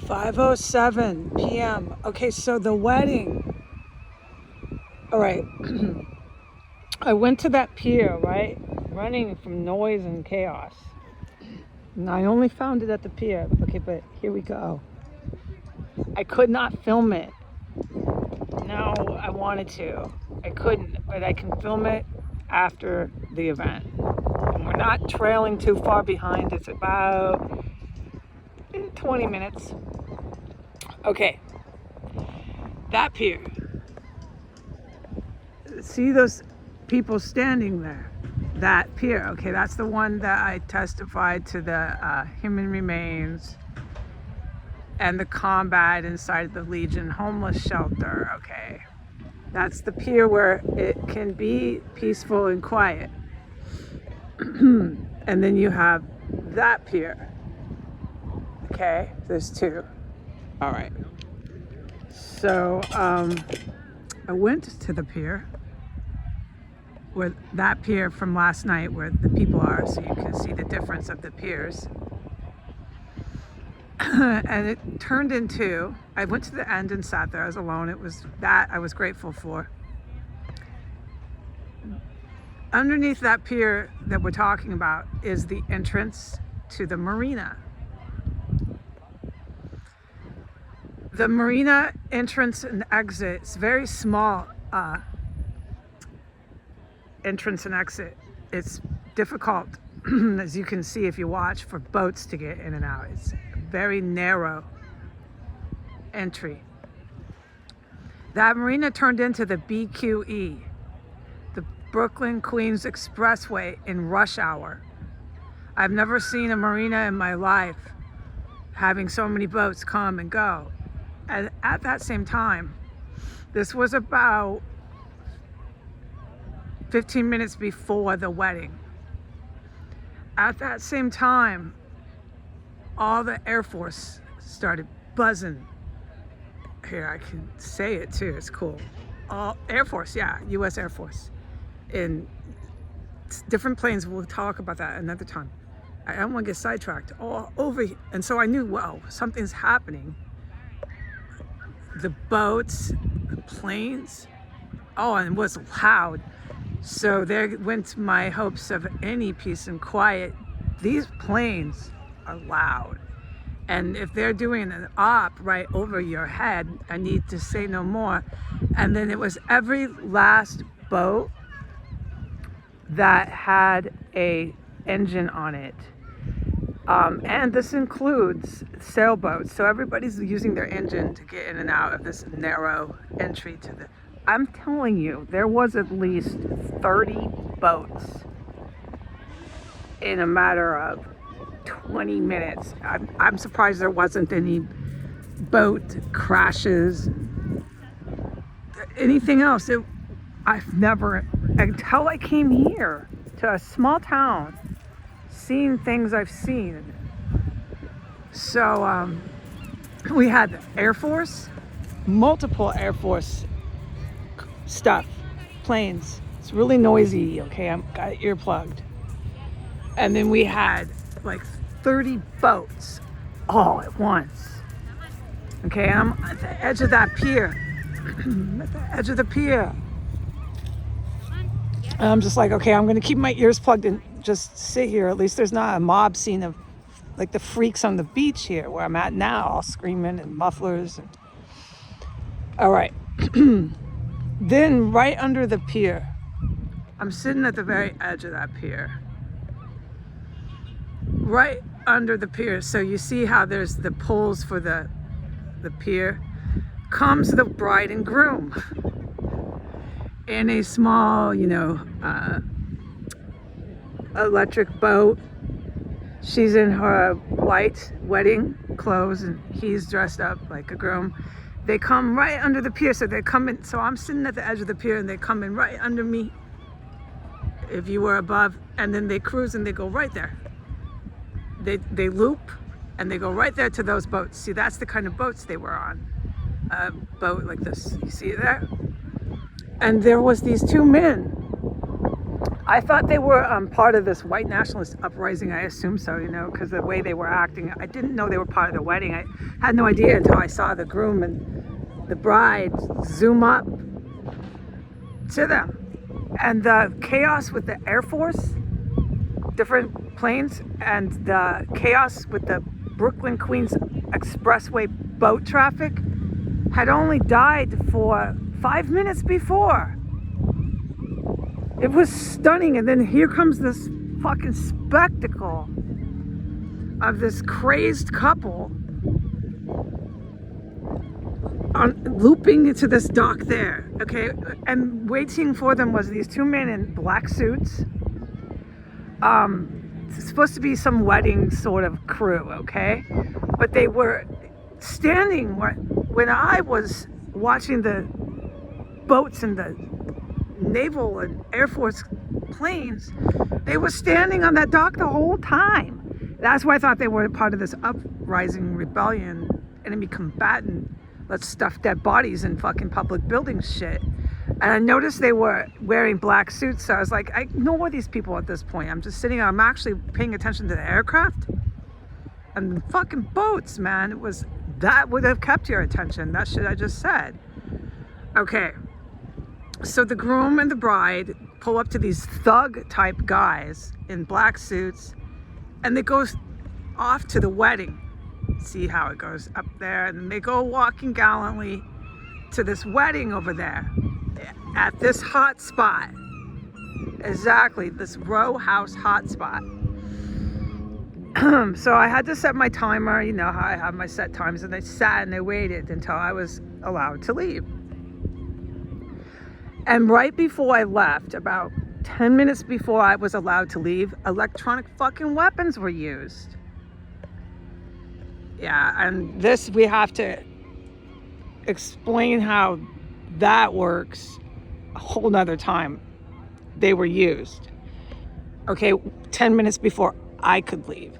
5:07 p.m. Okay, so the wedding. All right. I went to that pier, right? Running from noise and chaos. And I only found it at the pier. Okay, but here we go. I could not film it. No, I wanted to. I couldn't, but I can film it after the event. And we're not trailing too far behind. It's about 20 minutes. Okay. That pier. See those people standing there? That pier. Okay, that's the one that I testified to the human remains and the combat inside the Legion homeless shelter. Okay, that's the pier where it can be peaceful and quiet. And then you have that pier. Okay, there's two. All right. So I went to the pier, where that pier from last night where the people are, so you can see the difference of the piers. And it turned into, I went to the end and sat there. I was alone. It was that I was grateful for. Underneath that pier that we're talking about is the entrance to the marina. The marina entrance and exit is very small. Entrance and exit. It's difficult, as you can see if you watch, for boats to get in and out. It's a very narrow entry. That marina turned into the BQE, the Brooklyn Queens Expressway, in rush hour. I've never seen a marina in my life having so many boats come and go. And at that same time, this was about 15 minutes before the wedding. At that same time, all the Air Force started buzzing. Here, I can say it too, it's cool. All Air Force, yeah, US Air Force. In different planes, we'll talk about that another time. I don't want to get sidetracked. All over, and so I knew, well, something's happening. The boats, the planes, oh, and it was loud. So there went my hopes of any peace and quiet. These planes are loud. And if they're doing an op right over your head, I need to say no more. And then it was every last boat that had a engine on it. And this includes sailboats. So everybody's using their engine to get in and out of this narrow entry to the... I'm telling you, there was at least 30 boats in a matter of 20 minutes. I'm surprised there wasn't any boat crashes, anything else. I've never, until I came here to a small town, seen things I've seen. So we had Air Force, multiple Air Force stuff, planes. It's really noisy. Okay, I'm got it earplugged. And then we had like 30 boats all at once. Okay, I'm at the edge of that pier. At the edge of the pier. And I'm just like, okay, I'm gonna keep my ears plugged and just sit here. At least there's not a mob scene of like the freaks on the beach here where I'm at now, all screaming and mufflers. And... All right. Then right under the pier, I'm sitting at the very edge of that pier. Right under the pier, so you see how there's the poles for the pier, comes the bride and groom in a small, electric boat. She's in her white wedding clothes and he's dressed up like a groom. They come right under the pier, so they come in. So I'm sitting at the edge of the pier and they come in right under me, if you were above, and then they cruise and they go right there. They loop and they go right there to those boats. See, that's the kind of boats they were on. A boat like this, you see it there? And there was these two men I thought they were part of this white nationalist uprising. I assume so, because the way they were acting. I didn't know they were part of the wedding. I had no idea until I saw the groom and the bride zoom up to them. And the chaos with the Air Force, different planes, and the chaos with the Brooklyn Queens Expressway boat traffic had only died for 5 minutes before. It was stunning, and then here comes this fucking spectacle of this crazed couple looping into this dock there, okay? And waiting for them was these two men in black suits. It's supposed to be some wedding sort of crew, okay? But they were standing when I was watching the boats and the naval and Air Force planes, they were standing on that dock the whole time. That's why I thought they were part of this uprising rebellion, enemy combatant, let's stuff dead bodies in fucking public buildings shit. And I noticed they were wearing black suits, so I was like, I ignore these people at this point. I'm just sitting, I'm actually paying attention to the aircraft and the fucking boats, man. That would have kept your attention, that shit I just said. Okay. So the groom and the bride pull up to these thug type guys in black suits, and they go off to the wedding. See how it goes up there, and then they go walking gallantly to this wedding over there at this hot spot. Exactly, this row house hot spot. So I had to set my timer, you know how I have my set times, and they sat and they waited until I was allowed to leave. And right before I left, about 10 minutes before I was allowed to leave, electronic fucking weapons were used. Yeah, and this, we have to explain how that works a whole nother time. They were used. Okay, 10 minutes before I could leave.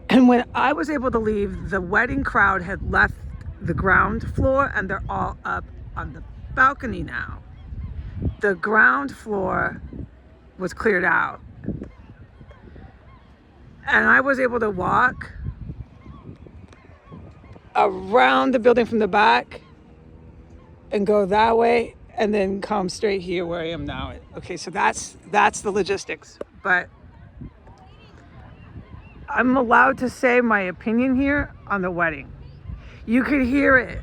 And when I was able to leave, the wedding crowd had left the ground floor and they're all up on the balcony now. The ground floor was cleared out. And I was able to walk around the building from the back and go that way and then come straight here where I am now. Okay, so that's the logistics. But I'm allowed to say my opinion here on the wedding. You could hear it.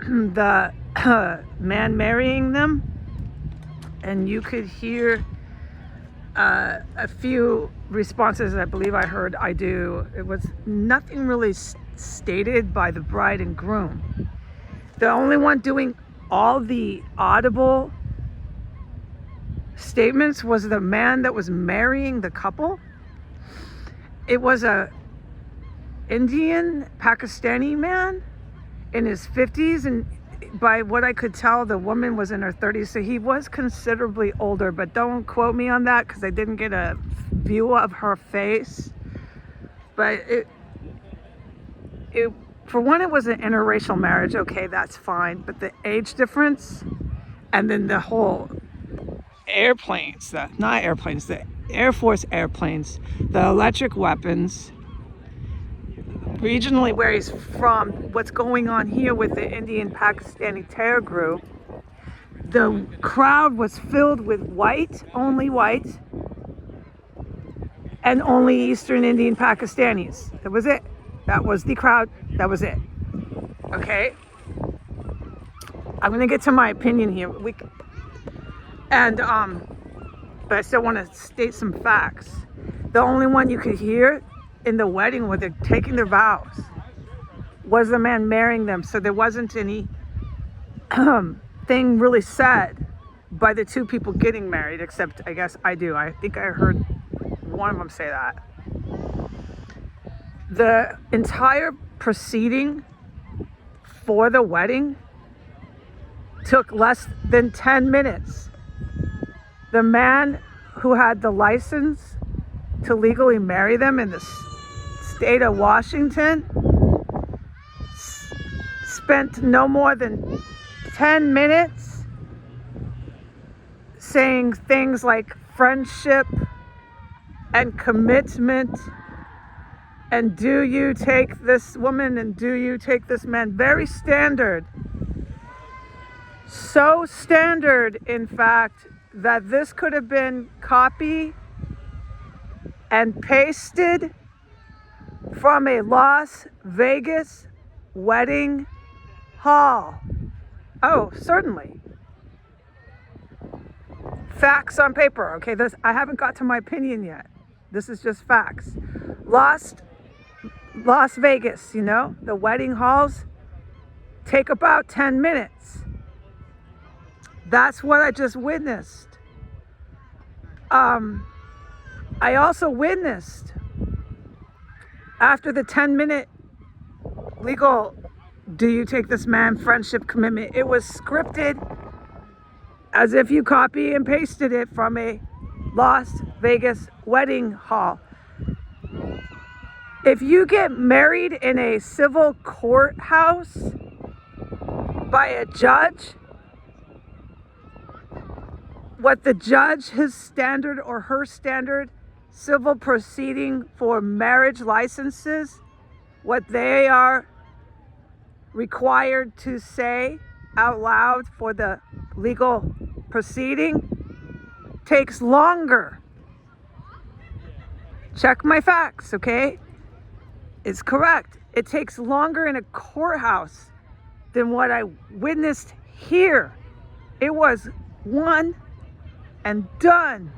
The man marrying them, and you could hear a few responses. I believe I heard "I do." It was nothing really stated by the bride and groom. The only one doing all the audible statements was the man that was marrying the couple. It was a Indian Pakistani man in his 50s, and by what I could tell, the woman was in her 30s, so he was considerably older, but don't quote me on that because I didn't get a view of her face. But it for one, it was an interracial marriage. Okay, that's fine, but the age difference, and then the whole airplanes, the Air Force airplanes, the electric weapons, regionally where he's from, what's going on here with the Indian Pakistani terror group. The crowd was filled with only white, and only Eastern Indian Pakistanis. That was it. That was the crowd. That was it. Okay? I'm going to get to my opinion here. But I still want to state some facts. The only one you could hear in the wedding where they're taking their vows was the man marrying them. So there wasn't any thing really said by the two people getting married, except I guess I do. I think I heard one of them say that. The entire proceeding for the wedding took less than 10 minutes. The man who had the license to legally marry them in the state of Washington spent no more than 10 minutes saying things like friendship and commitment and do you take this woman and do you take this man. Very standard. So standard, in fact, that this could have been copy and pasted from a Las Vegas wedding hall. Oh, certainly. Facts on paper. Okay, I haven't got to my opinion yet. This is just facts. Las Vegas, you know, the wedding halls take about 10 minutes. That's what I just witnessed. I also witnessed after the 10-minute legal, do you take this man, friendship, commitment, it was scripted as if you copy and pasted it from a Las Vegas wedding hall. If you get married in a civil courthouse by a judge, what the judge, his standard or her standard civil proceeding for marriage licenses, what they are required to say out loud for the legal proceeding takes longer. Check my facts, okay? It's correct. It takes longer in a courthouse than what I witnessed here. It was one and done.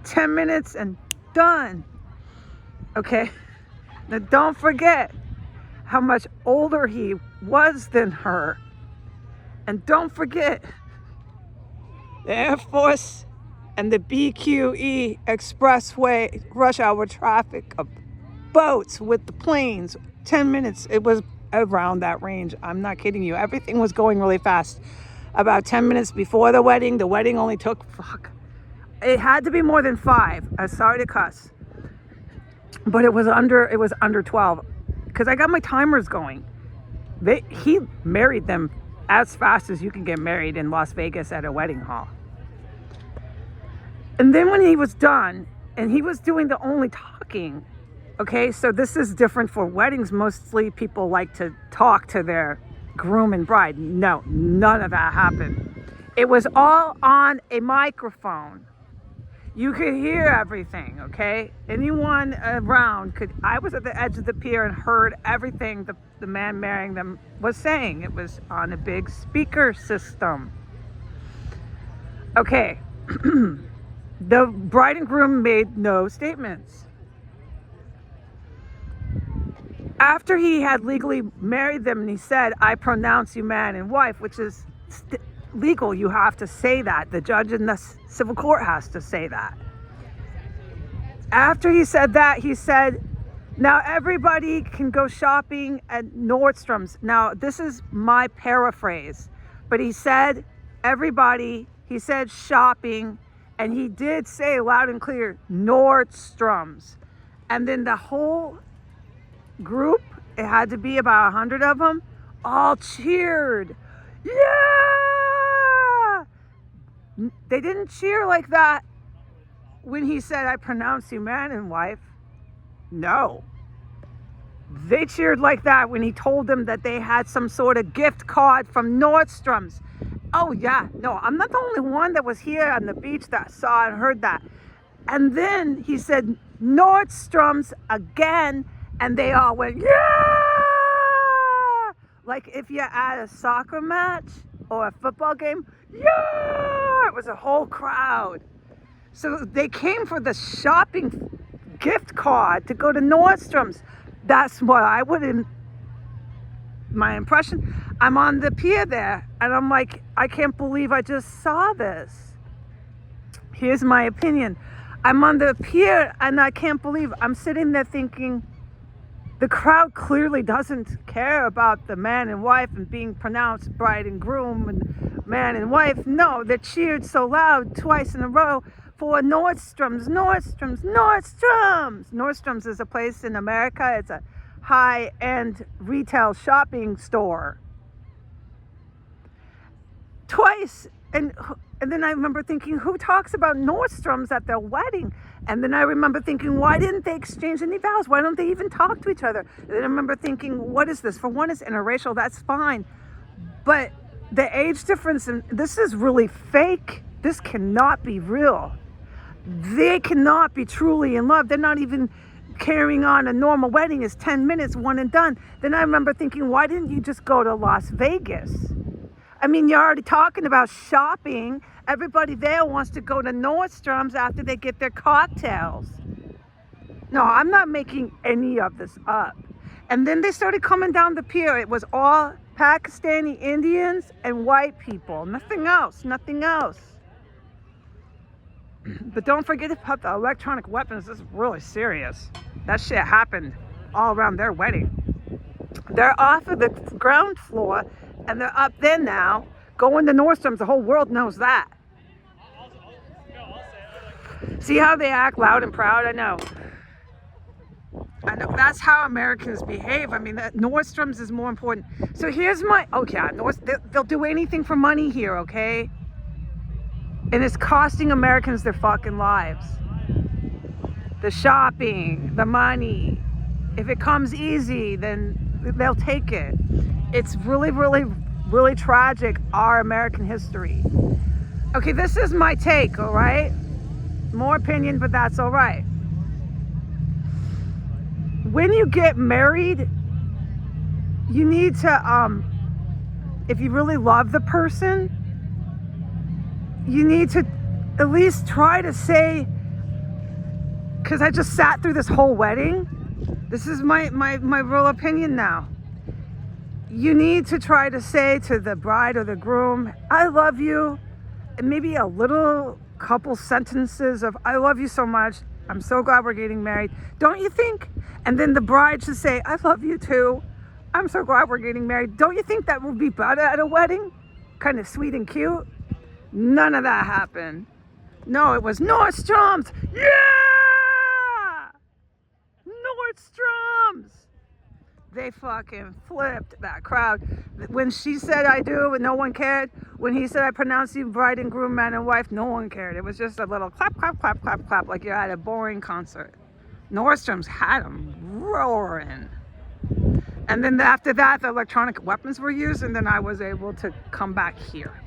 10 minutes and done. Okay? Now don't forget how much older he was than her. And don't forget the Air Force and the BQE expressway rush hour traffic of boats with the planes. 10 minutes. It was around that range. I'm not kidding you. Everything was going really fast. About 10 minutes before the wedding only took, it had to be more than 5. I'm sorry to cuss. But it was under 12. Because I got my timers going. He married them as fast as you can get married in Las Vegas at a wedding hall. And then when he was done, and he was doing the only talking, okay, so this is different for weddings. Mostly people like to talk to their groom and bride. No, none of that happened. It was all on a microphone. You could hear everything, okay? Anyone around could. I was at the edge of the pier and heard everything the man marrying them was saying. It was on a big speaker system. Okay. The bride and groom made no statements. After he had legally married them and he said, I pronounce you man and wife, which is legal, you have to say that. The judge in the civil court has to say that. After he said that, he said, now everybody can go shopping at Nordstrom's. Now, this is my paraphrase, but he said he said shopping, and he did say loud and clear, Nordstrom's. And then the whole group, it had to be about 100 of them, all cheered. Yeah! They didn't cheer like that when he said, I pronounce you man and wife. No. They cheered like that when he told them that they had some sort of gift card from Nordstrom's. Oh yeah, no, I'm not the only one that was here on the beach that saw and heard that. And then he said Nordstrom's again, and they all went, yeah! Like if you're at a soccer match or a football game, yeah! It was a whole crowd. So they came for the shopping gift card to go to Nordstrom's. That's what I would, my impression. I'm on the pier there, and I'm like, I can't believe I just saw this. Here's my opinion. I'm on the pier, and I can't believe, I'm sitting there thinking, the crowd clearly doesn't care about the man and wife and being pronounced bride and groom and man and wife. No, they cheered so loud twice in a row for Nordstrom's. Nordstrom's is a place in America. It's a high-end retail shopping store. Twice, and And then I remember thinking, who talks about Nordstrom's at their wedding? And then I remember thinking, why didn't they exchange any vows? Why don't they even talk to each other? And then I remember thinking, what is this? For one, it's interracial, that's fine. But the age difference, and this is really fake. This cannot be real. They cannot be truly in love. They're not even carrying on. A normal wedding is 10 minutes, one and done. Then I remember thinking, why didn't you just go to Las Vegas? I mean, you're already talking about shopping. Everybody there wants to go to Nordstrom's after they get their cocktails. No, I'm not making any of this up. And then they started coming down the pier. It was all Pakistani Indians and white people. Nothing else, nothing else. But don't forget about the electronic weapons. This is really serious. That shit happened all around their wedding. They're off of the ground floor and they're up there now going to Nordstrom's. The whole world knows that. See how they act loud and proud? I know. That's how Americans behave. I mean, Nordstrom's is more important. So here's my, oh yeah, they'll do anything for money here, okay? And it's costing Americans their fucking lives. The shopping, the money. If it comes easy, then they'll take it. It's really, really, really tragic, our American history. Okay, this is my take, all right? More opinion, but that's all right. When you get married, you need to, if you really love the person, you need to at least try to say, because I just sat through this whole wedding. This is my real opinion now. You need to try to say to the bride or the groom, I love you. And maybe a little couple sentences of, I love you so much. I'm so glad we're getting married. Don't you think? And then the bride should say, I love you too. I'm so glad we're getting married. Don't you think that would be better at a wedding? Kind of sweet and cute. None of that happened. No, it was Nordstrom's. Yeah! Nordstrom's. They fucking flipped that crowd. When she said I do and no one cared. When he said I pronounce you bride and groom, man and wife, no one cared. It was just a little clap, clap, clap, clap, clap, like you're at a boring concert. Nordstrom's had them roaring. And then after that, the electronic weapons were used, and then I was able to come back here.